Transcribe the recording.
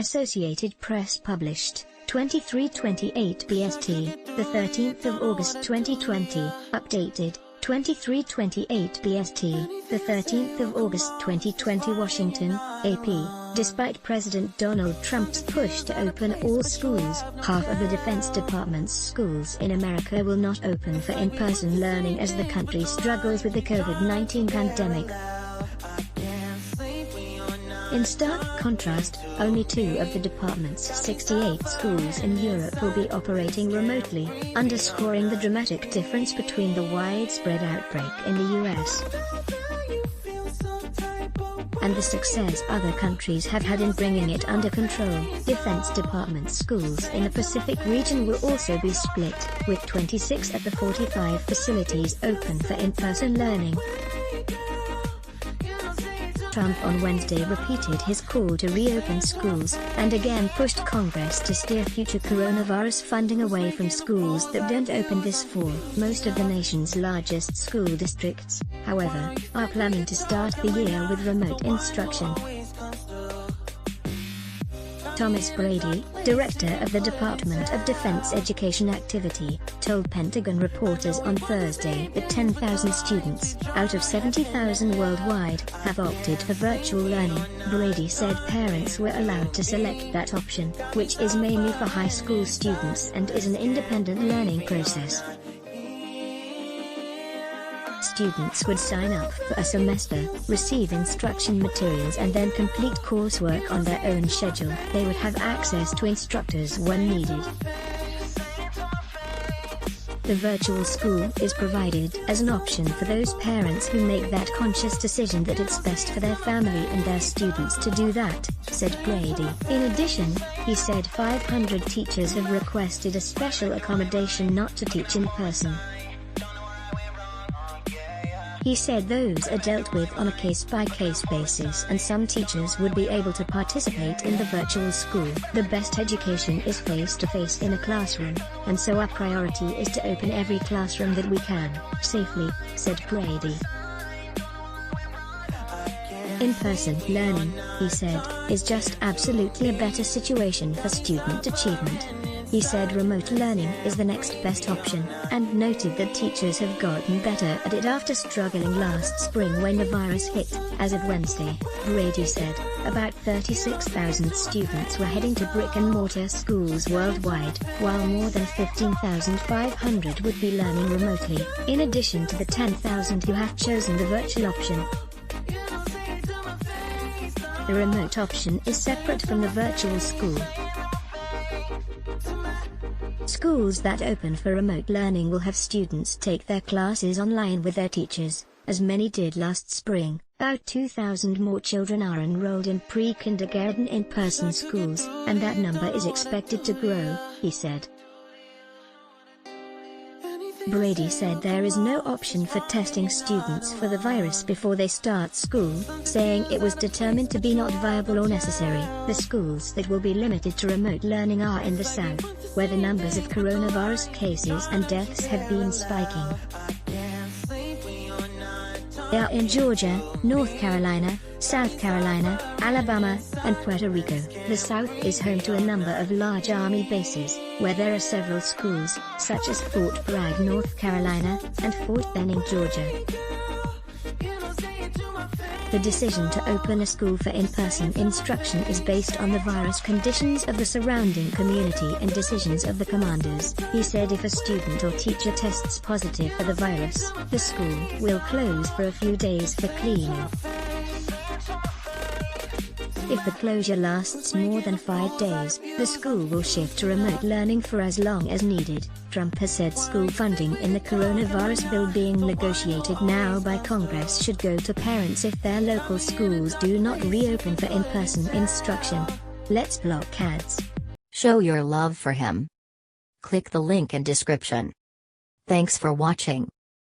Associated Press published, 23:28 BST, the 13th of August 2020, updated, 23:28 BST, the 13th of August 2020 Washington, AP. Despite President Donald Trump's push to open all schools, half of the Defense Department's schools in America will not open for in-person learning as the country struggles with the COVID-19 pandemic. In stark contrast, only 2 of the department's 68 schools in Europe will be operating remotely, underscoring the dramatic difference between the widespread outbreak in the US and the success other countries have had in bringing it under control. Defense Department schools in the Pacific region will also be split, with 26 of the 45 facilities open for in-person learning. Trump on Wednesday repeated his call to reopen schools, and again pushed Congress to steer future coronavirus funding away from schools that don't open this fall. Most of the nation's largest school districts, however, are planning to start the year with remote instruction. Thomas Brady, director of the Department of Defense Education Activity, told Pentagon reporters on Thursday that 10,000 students, out of 70,000 worldwide, have opted for virtual learning. Brady said parents were allowed to select that option, which is mainly for high school students and is an independent learning process. Students would sign up for a semester, receive instruction materials and then complete coursework on their own schedule. They would have access to instructors when needed. The virtual school is provided as an option for those parents who make that conscious decision that it's best for their family and their students to do that, said Brady. In addition, he said 500 teachers have requested a special accommodation not to teach in person. He said those are dealt with on a case-by-case basis and some teachers would be able to participate in the virtual school. The best education is face-to-face in a classroom, and so our priority is to open every classroom that we can, safely, said Brady. In-person learning, he said, is just absolutely a better situation for student achievement. He said remote learning is the next best option, and noted that teachers have gotten better at it after struggling last spring when the virus hit. As of Wednesday, Brady said, about 36,000 students were heading to brick-and-mortar schools worldwide, while more than 15,500 would be learning remotely, in addition to the 10,000 who have chosen the virtual option. The remote option is separate from the virtual school. Schools that open for remote learning will have students take their classes online with their teachers, as many did last spring. About 2,000 more children are enrolled in pre-kindergarten in-person schools, and that number is expected to grow, he said. Brady said there is no option for testing students for the virus before they start school, saying it was determined to be not viable or necessary. The schools that will be limited to remote learning are in the South, where the numbers of coronavirus cases and deaths have been spiking. They are in Georgia, North Carolina, South Carolina, Alabama, and Puerto Rico. The South is home to a number of large Army bases, where there are several schools, such as Fort Bragg, North Carolina, and Fort Benning, Georgia. The decision to open a school for in-person instruction is based on the virus conditions of the surrounding community and decisions of the commanders. He said if a student or teacher tests positive for the virus, the school will close for a few days for cleaning. If the closure lasts more than 5 days, the school will shift to remote learning for as long as needed. Trump has said school funding in the coronavirus bill being negotiated now by Congress should go to parents if their local schools do not reopen for in-person instruction. Let's block ads. Show your love for him. Click the link in description. Thanks for watching.